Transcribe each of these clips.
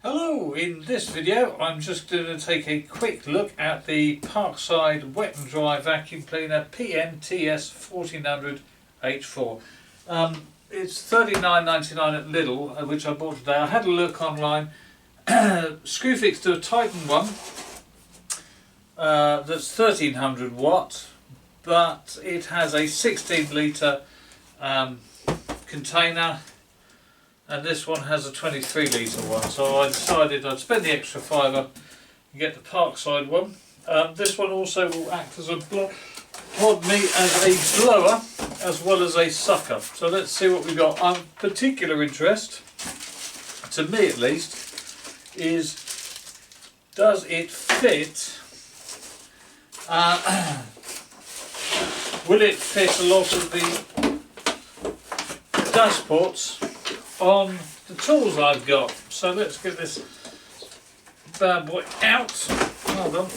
Hello, in this video I'm just going to take a quick look at the Parkside Wet and Dry Vacuum Cleaner PNTS 1400 H4. It's $39.99 at Lidl, which I bought today. I had a look online. Screw fix to a Titan one that's 1300 watt, but it has a 16 litre container, and this one has a 23 litre one, so I decided I'd spend the extra fiver and get the Parkside one. This one also will act as a as a blower as well as a sucker. So let's see what we've got. Of particular interest, to me at least, is does it fit? Will it fit a lot of the dust ports on the tools I've got? So let's get this bad boy out. Hold on.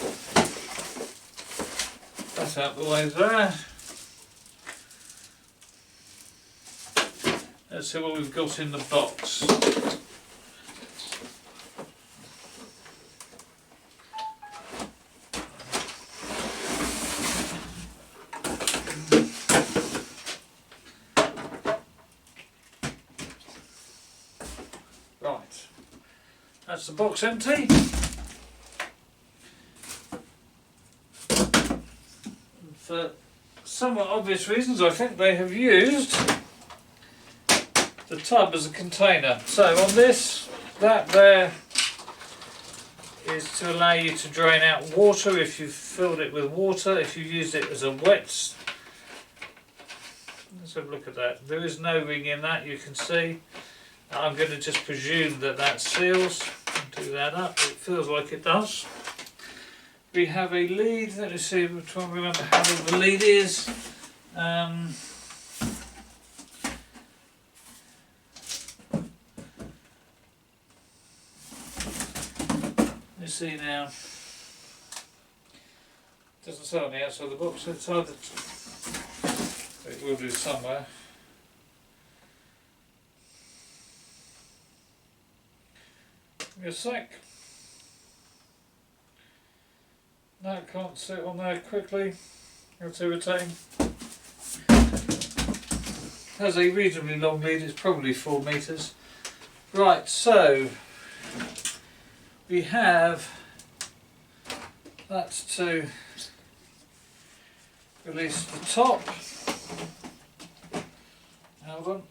That's out the way there. Let's see what we've got in the box. Right, that's the box empty. For somewhat obvious reasons, I think they have used the tub as a container. So on this, that there is to allow you to drain out water if you've filled it with water. If you used it as a wet, let's have a look at that. There is no ring in that, you can see. I'm going to just presume that that seals. Do that up. It feels like it does. We have a lead. Let me see. I'm trying to remember how big the lead is. Let me see now. Doesn't say on the outside of the box. It's either. It will do somewhere. Give me a sec. No, can't sit on there quickly. That's irritating. Has a reasonably long lead, it's probably 4 metres. Right, so we have that to release the top. Hold on.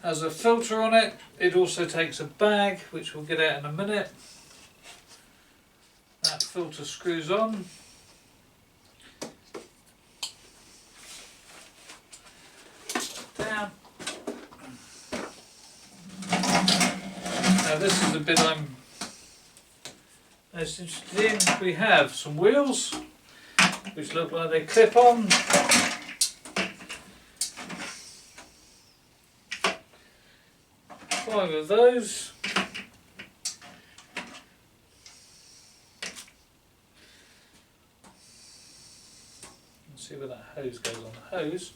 Has a filter on it. It also takes a bag, which we'll get out in a minute. That filter screws on. Down. Now this is the bit I'm most interested in. We have some wheels, which look like they clip on. 5 of those. Let's see where that hose goes on the hose.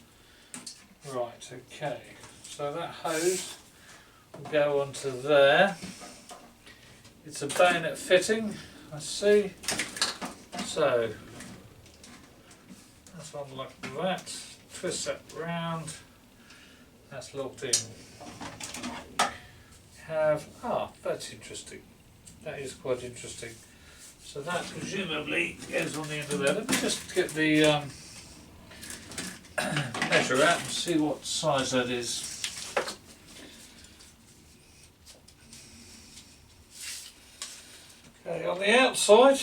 Right, okay. So that hose will go onto there. It's a bayonet fitting, I see. So that's one like that. Twist that round. That's locked in. That's interesting. That is quite interesting. So that presumably goes on the end of there. Let me just get the measure out and see what size that is. Okay, on the outside,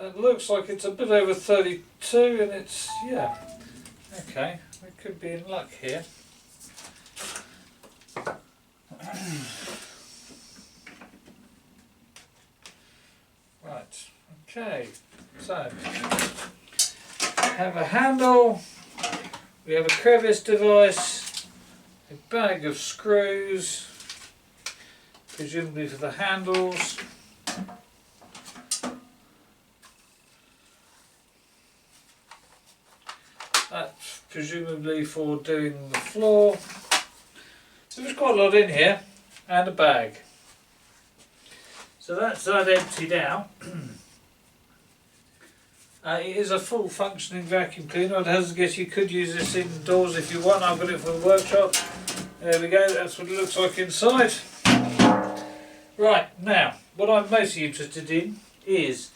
it looks like it's a bit over 32, and it's, yeah, okay, we could be in luck here. Right, okay, so we have a handle, we have a crevice device, a bag of screws, presumably for the handles, that's presumably for doing the floor. So there's quite a lot in here, and a bag. So that's that emptied out. It is a full functioning vacuum cleaner. I'd hazard guess you could use this indoors if you want. I've got it for the workshop. There we go, that's what it looks like inside. Right, now, what I'm mostly interested in is,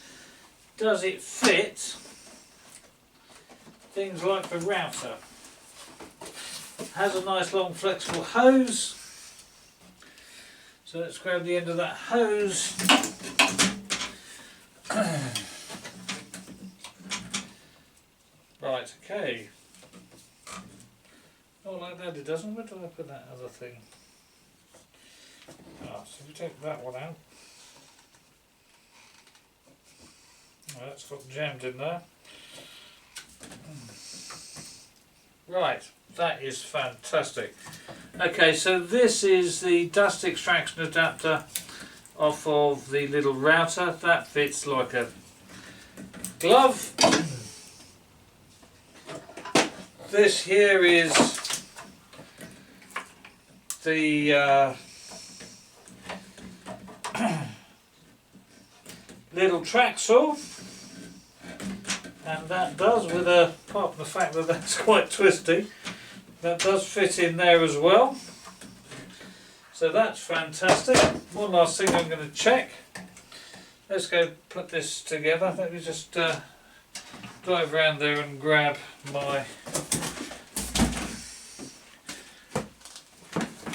does it fit things like the router? Has a nice long flexible hose. So let's grab the end of that hose. Right, okay. Oh, like that it doesn't. Where did I put that other thing? Oh, so we take that one out. Oh, that's got jammed in there. Right, that is fantastic. Okay, so this is the dust extraction adapter off of the Lidl Router. That fits like a glove. This here is the little track saw, and that does, with a, apart from the fact that that's quite twisty, that does fit in there as well. So that's fantastic. One last thing I'm going to check. Let's go put this together. Let me just drive around there and grab my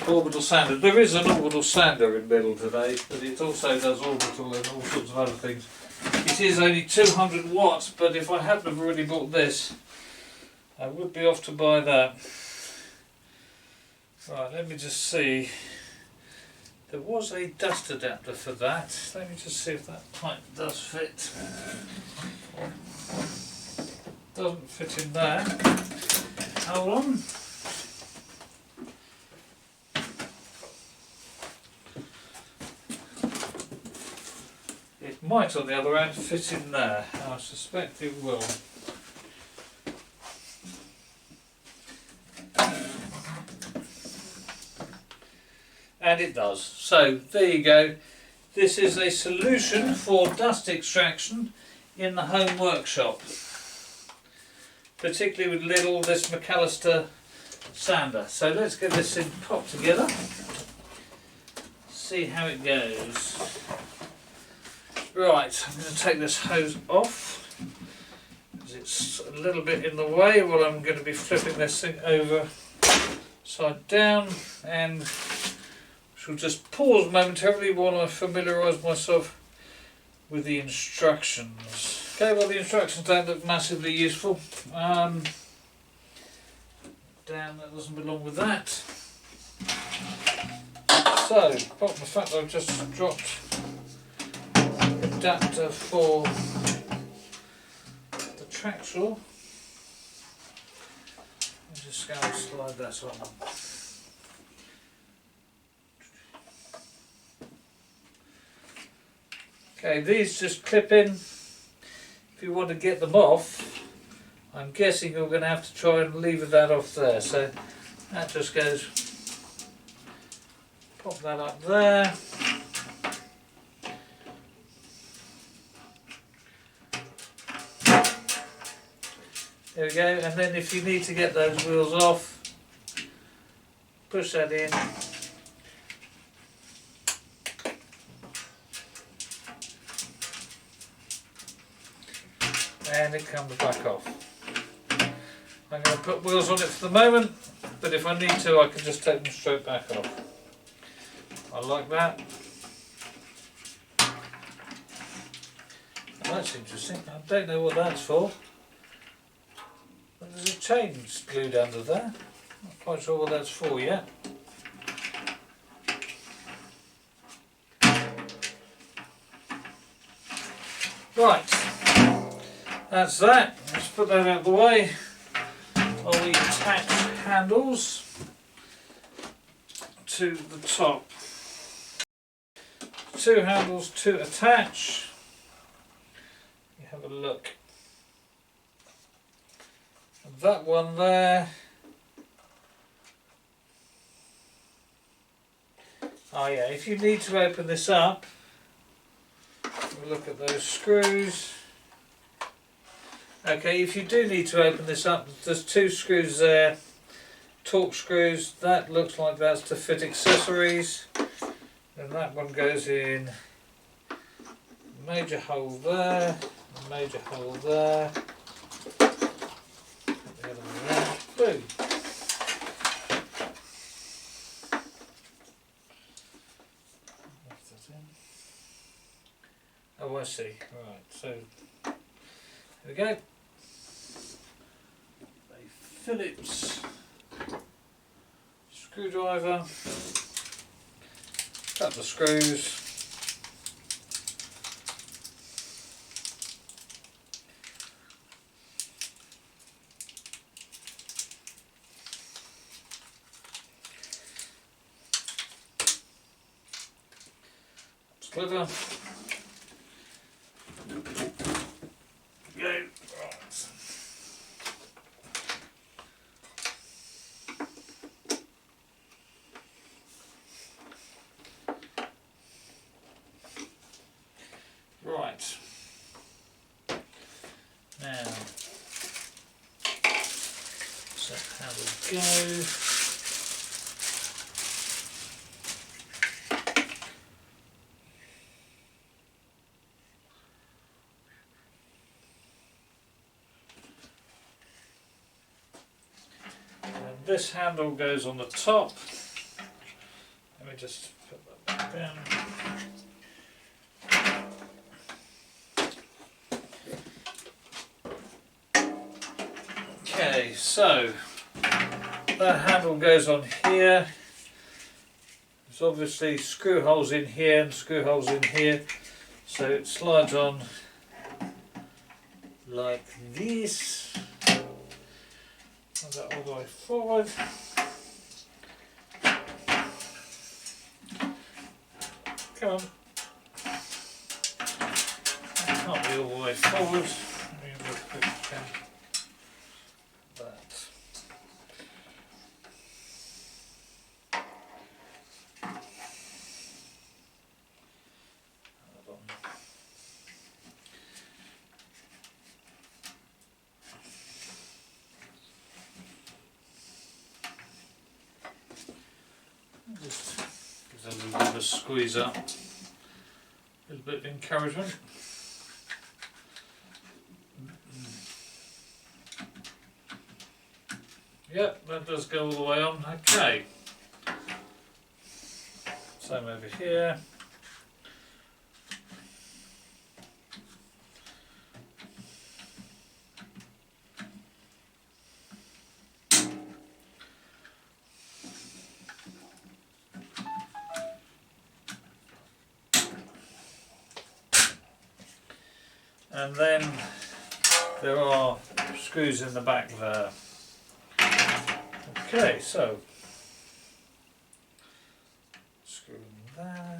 orbital sander. There is an orbital sander in Lidl today, but it also does orbital and all sorts of other things. It is only 200 watts, but if I hadn't have already bought this, I would be off to buy that. Right, let me just see. There was a dust adapter for that. Let me just see if that pipe does fit. Doesn't fit in there. Hold on. It might, on the other hand, fit in there. I suspect it will. And it does. So there you go. This is a solution for dust extraction in the home workshop. Particularly with Lidl, this McAllister sander. So let's get this thing popped together. See how it goes. Right, I'm going to take this hose off because it's a little bit in the way while I'm going to be flipping this thing over side down, and shall just pause momentarily while I familiarise myself with the instructions. Okay, well, the instructions don't look massively useful. Damn, that doesn't belong with that. So, apart from the fact that I've just dropped the adapter for the track saw, I'm just going to slide that on. Okay, these just clip in. If you want to get them off, I'm guessing you're going to have to try and lever that off there. So that just goes, pop that up there. There we go, and then if you need to get those wheels off, push that in. And it comes back off. I'm going to put wheels on it for the moment, but if I need to I can just take them straight back off. I like that. That's interesting. I don't know what that's for. But there's a chain glued under there. Not quite sure what that's for yet. Right. That's that. Let's put that out of the way. I'll attach handles to the top. 2 handles to attach. You have a look. And that one there Oh yeah, if you need to open this up, we'll look at those screws. Okay, if you do need to open this up, there's 2 screws there, torque screws. That looks like that's to fit accessories. And that one goes in, major hole there, major hole there. The other one around. Boom. Oh, I see. Right, so here we go. A Phillips screwdriver, couple of screws. Sliver. Go. Right. Right. Now, so how we go. This handle goes on the top. Let me just put that back down. Okay, so that handle goes on here. There's obviously screw holes in here and screw holes in here, so it slides on like this. That all the way forward. Come on. That can't be all the way forward. Let me look at that. Just gives a little bit of a squeeze up, a little bit of encouragement. Yep, that does go all the way on. Okay. Same over here. And then there are screws in the back there. Okay, so screw in there.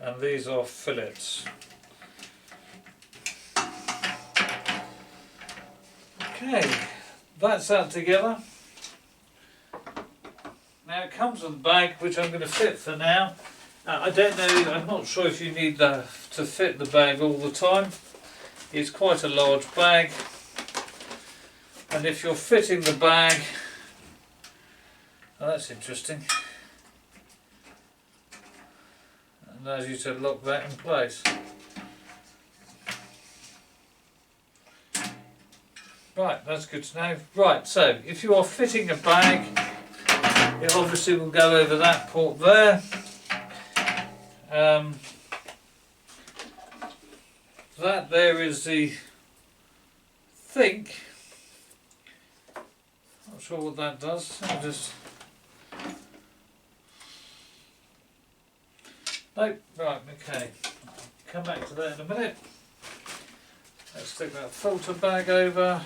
And these are fillets. Okay, that's that together. Now it comes with a bag which I'm going to fit for now. I don't know, I'm not sure if you need to fit the bag all the time. It's quite a large bag, and if you're fitting the bag, oh, that's interesting, it allows you to lock that in place. Right, that's good to know. Right, so if you are fitting a bag, it obviously will go over that port there. That there is the think. Not sure what that does. I'll just nope. Right. Okay. Come back to that in a minute. Let's stick that filter bag over.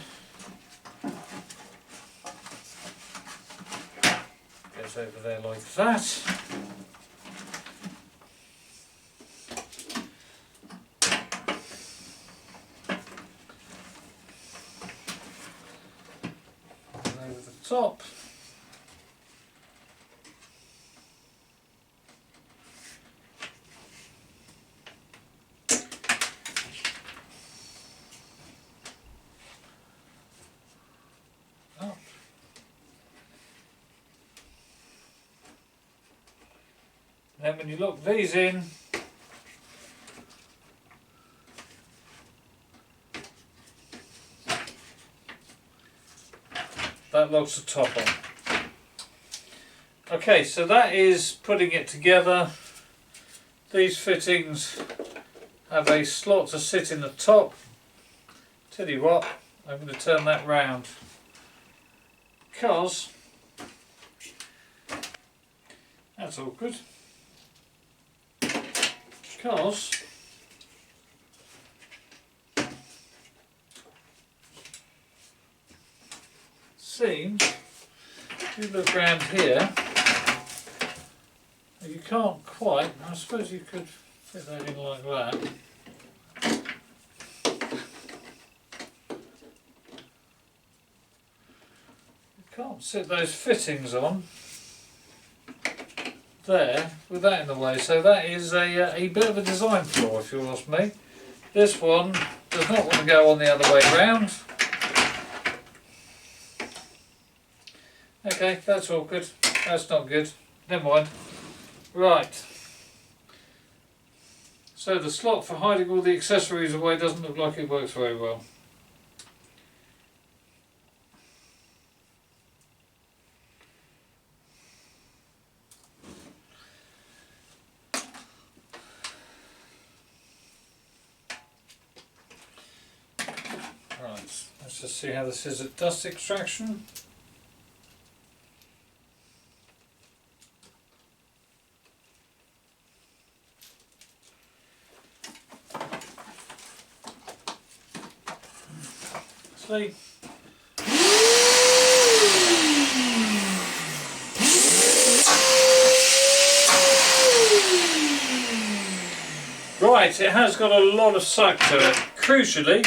Goes over there like that. Top. then when you lock these in, that locks the top on. Okay, so that is putting it together. These fittings have a slot to sit in the top. Tell you what, I'm going to turn that round because that's awkward. Because seems, if you look around here, you can't quite. I suppose you could fit that in like that. Can't sit those fittings on there with that in the way, so that is a bit of a design flaw if you ask me. This one does not want to go on the other way round. Okay, that's awkward, that's not good, never mind. Right, so the slot for hiding all the accessories away doesn't look like it works very well. Right, let's just see how this is at dust extraction. See? Right, it has got a lot of suck to it. Crucially,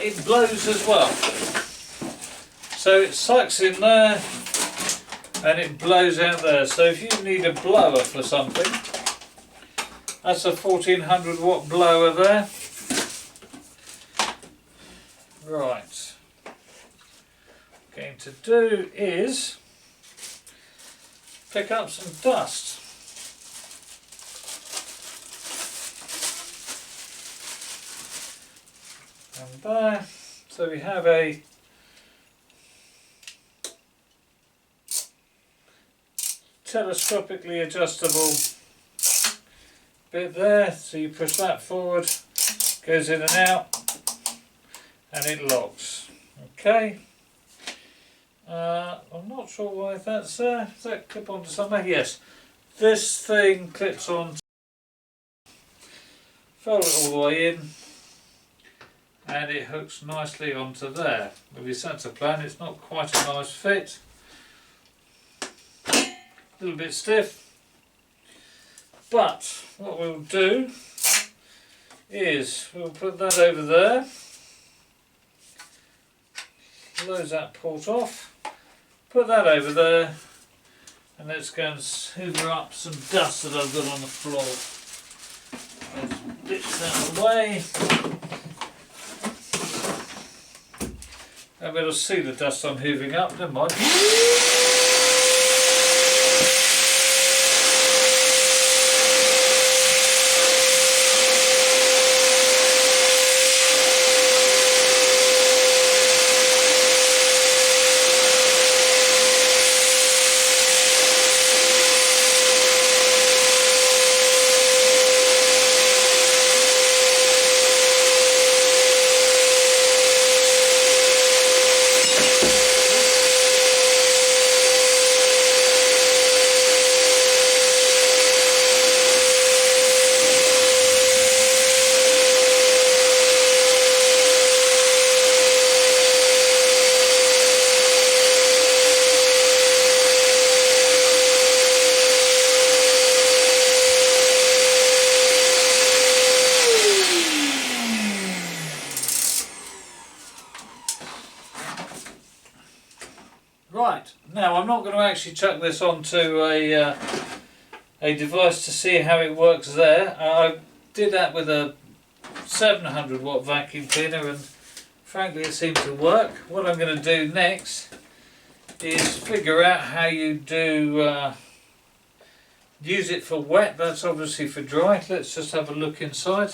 it blows as well. So it sucks in there and it blows out there. So if you need a blower for something, that's a 1400 watt blower there. Right. What I'm going to do is pick up some dust. And there. So we have a telescopically adjustable bit there, so you push that forward, goes in and out, and it locks. Okay. I'm not sure why that's there. Does that clip onto somewhere? Yes. This thing clips on. Fold it all the way in, and it hooks nicely onto there. With your centre plan, it's not quite a nice fit. A little bit stiff. But what we'll do is we'll put that over there. Close that port off. Put that over there. And let's go and hoover up some dust that I've got on the floor. Let's bits out of the way. I'll be able to see the dust I'm hoovering up, never mind. Right, now I'm not going to actually chuck this onto a device to see how it works there. I did that with a 700 watt vacuum cleaner and frankly it seemed to work. What I'm going to do next is figure out how you do use it for wet. That's obviously for dry. Let's just have a look inside.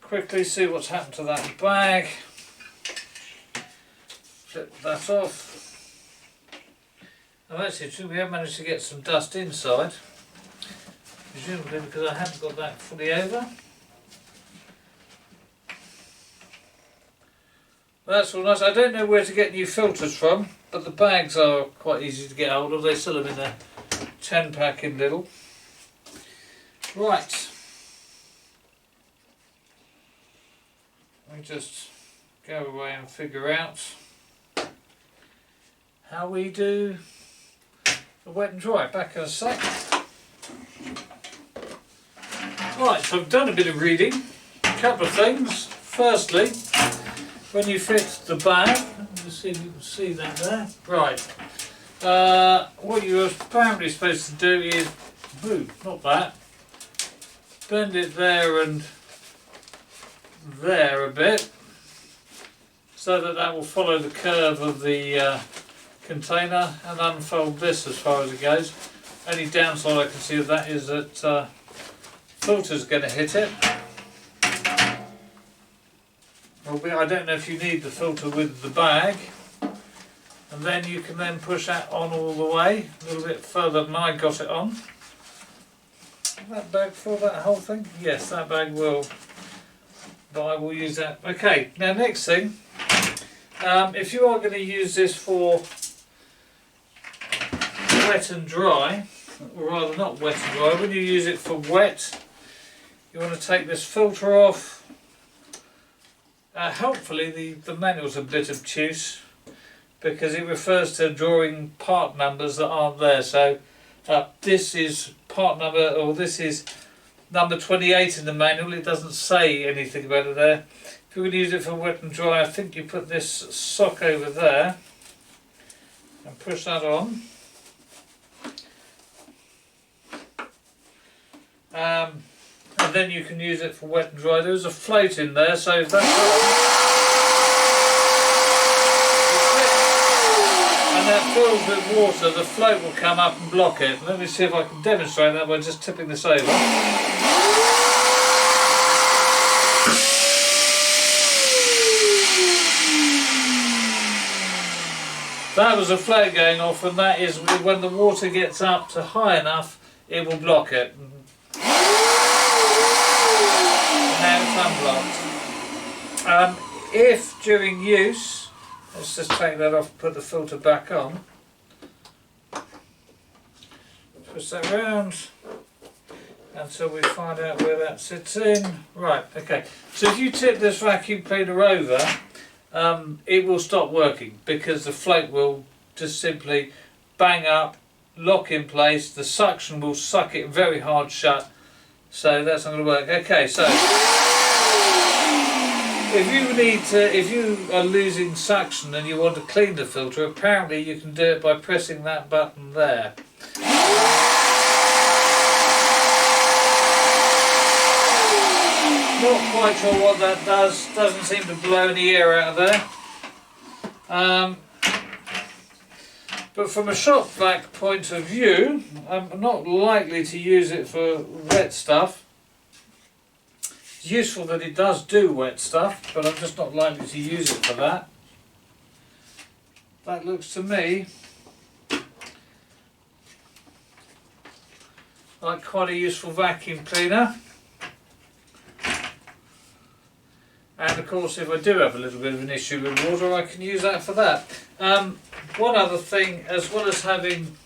Quickly see what's happened to that bag. Flip that off. Oh, actually, we have managed to get some dust inside, presumably because I haven't got that fully over. That's all nice. I don't know where to get new filters from, but the bags are quite easy to get hold of. They sell them in a 10-pack in Lidl. Right. Let me just go away and figure out how we do the wet and dry. Back in a sec. Right, so I've done a bit of reading. A couple of things. Firstly, when you fit the bag, let's see if you can see that there. Right. What you're apparently supposed to do is, not that, bend it there and there a bit, so that will follow the curve of the container, and unfold this as far as it goes. Only downside I can see of that is that filter's going to hit it. I don't know if you need the filter with the bag, and then you can then push that on all the way, a little bit further than I got it on. That bag for that whole thing? Yes, that bag will, but I will use that. Okay, now next thing, if you are going to use this for wet and dry, or rather not wet and dry, when you use it for wet, you want to take this filter off. Hopefully the manual's a bit obtuse, because it refers to drawing part numbers that aren't there. So this is part number, or this is number 28 in the manual. It doesn't say anything about it there. If you're going to use it for wet and dry, I think you put this sock over there and push that on. And then you can use it for wet and dry. There's a float in there, so if that's and that fills with water, the float will come up and block it. Let me see if I can demonstrate that by just tipping this over. That was a float going off, and that is when the water gets up to high enough, it will block it. Now it's unblocked. If during use, let's just take that off and put the filter back on. Push that round until we find out where that sits in. Right, okay. So if you tip this vacuum cleaner over, it will stop working, because the float will just simply bang up, lock in place, the suction will suck it very hard shut. So that's not going to work. Okay, so if you are losing suction and you want to clean the filter, apparently you can do it by pressing that button there. Not quite sure what that does. Doesn't seem to blow any air out of there. But from a shop vac point of view, I'm not likely to use it for wet stuff. It's useful that it does do wet stuff, but I'm just not likely to use it for that. That looks to me like quite a useful vacuum cleaner. And of course, if I do have a little bit of an issue with water, I can use that for that. One other thing, as well as having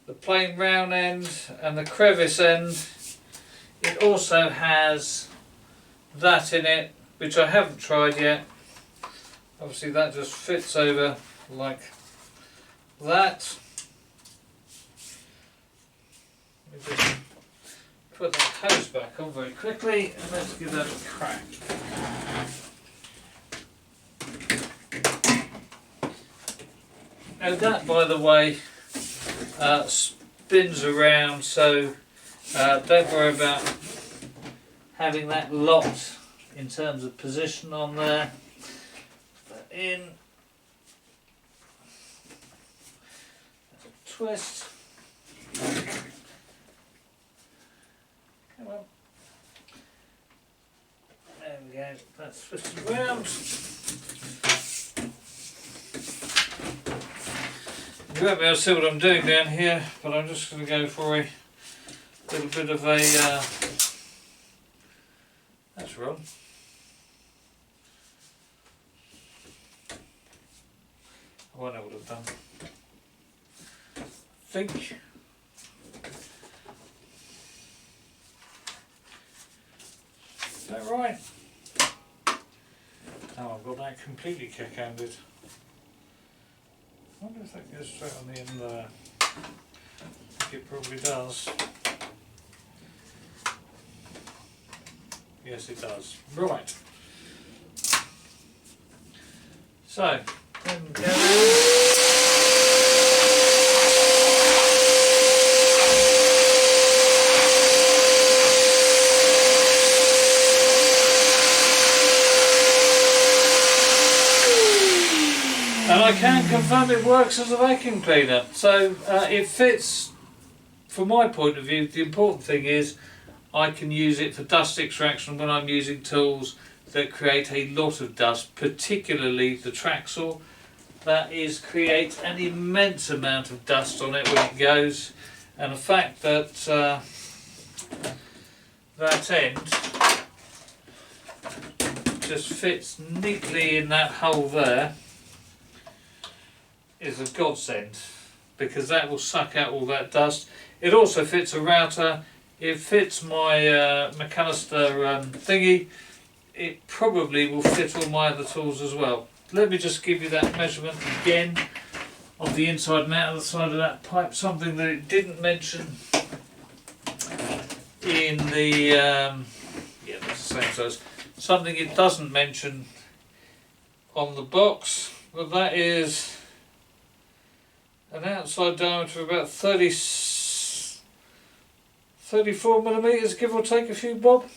the plain round end and the crevice end, it also has that in it, which I haven't tried yet. Obviously that just fits over like that. Let me just put that hose back on very quickly, and let's give that a crack. Now that, by the way, spins around, so don't worry about having that locked in terms of position on there. Put that in. That's a twist. Come on. There we go, that's twisted round. You won't be able to see what I'm doing down here, but I'm just going to go for a little bit of a, that's wrong. I won't know what I've done. Think. Is that right? Oh, I've got that completely kick-handed. I wonder if that goes straight on the end there. I think it probably does. Yes, it does. Right. So, then we go and I can confirm it works as a vacuum cleaner. So it fits, from my point of view. The important thing is I can use it for dust extraction when I'm using tools that create a lot of dust, particularly the track saw. That is, creates an immense amount of dust on it when it goes, and the fact that that end just fits neatly in that hole there is a godsend, because that will suck out all that dust. It also fits a router, it fits my McAllister thingy, it probably will fit all my other tools as well. Let me just give you that measurement again of the inside and out of the side of that pipe, something that it didn't mention in the, yeah, that's the same size, something it doesn't mention on the box, but that is an outside diameter of about 34 millimetres, give or take a few bob.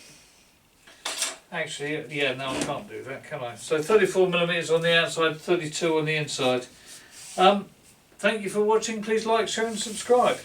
Actually, yeah, no, I can't do that, can I? So 34 millimetres on the outside, 32 on the inside. Thank you for watching. Please like, share and subscribe.